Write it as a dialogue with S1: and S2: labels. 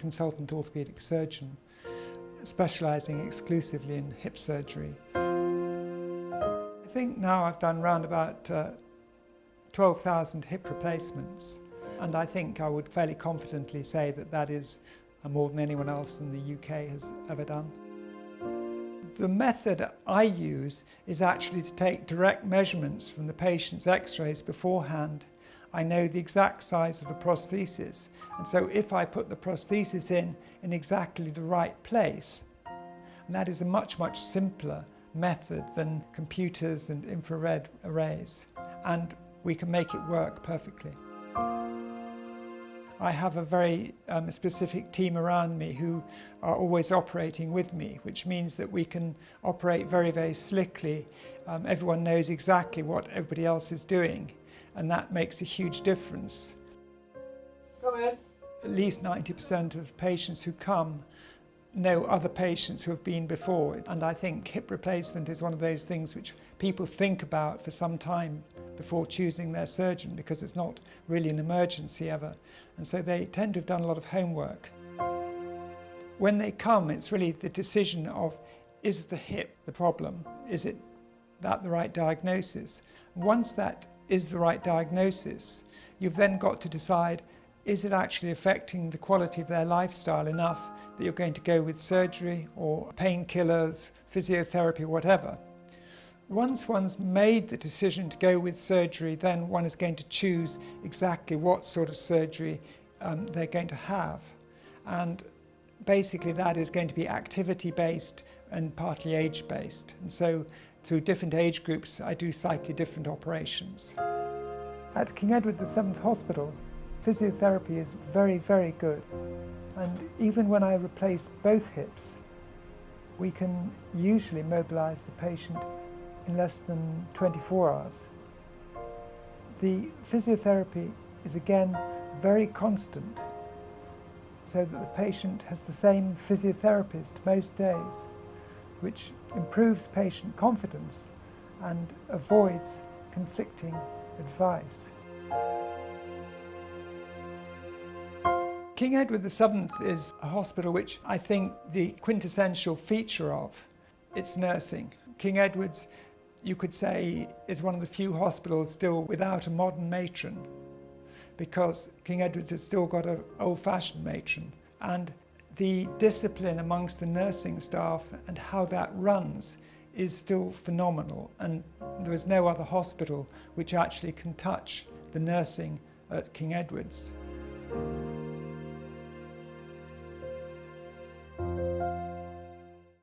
S1: consultant orthopaedic surgeon, specialising exclusively in hip surgery. I think now I've done around about 12,000 hip replacements, and I think I would fairly confidently say that that is more than anyone else in the UK has ever done. The method I use is actually to take direct measurements from the patient's x-rays beforehand. I know the exact size of the prosthesis, and so if I put the prosthesis in exactly the right place, and that is a much simpler method than computers and infrared arrays, and we can make it work perfectly. I have a very specific team around me who are always operating with me, which means that we can operate very slickly. Everyone knows exactly what everybody else is doing, and that makes a huge difference. Come in. At least 90% of patients who come know other patients who have been before, and I think hip replacement is one of those things which people think about for some time before choosing their surgeon, because it's not really an emergency ever, and so they tend to have done a lot of homework. When they come, it's really the decision of, is the hip the problem? Is that the right diagnosis? Once that is the right diagnosis, you've then got to decide, is it actually affecting the quality of their lifestyle enough that you're going to go with surgery or painkillers, physiotherapy, whatever. Once one's made the decision to go with surgery, then one is going to choose exactly what sort of surgery they're going to have. And basically that is going to be activity-based and partly age-based. And so through different age groups, I do slightly different operations. At King Edward VII Hospital, physiotherapy is very good. And even when I replace both hips, we can usually mobilise the patient in less than 24 hours. The physiotherapy is again very constant, so that the patient has the same physiotherapist most days, which improves patient confidence and avoids conflicting advice. King Edward VII is a hospital which I think the quintessential feature of its nursing. King Edward's, you could say, is one of the few hospitals still without a modern matron, because King Edward's has still got an old-fashioned matron, and the discipline amongst the nursing staff and how that runs is still phenomenal, and there is no other hospital which actually can touch the nursing at King Edward's.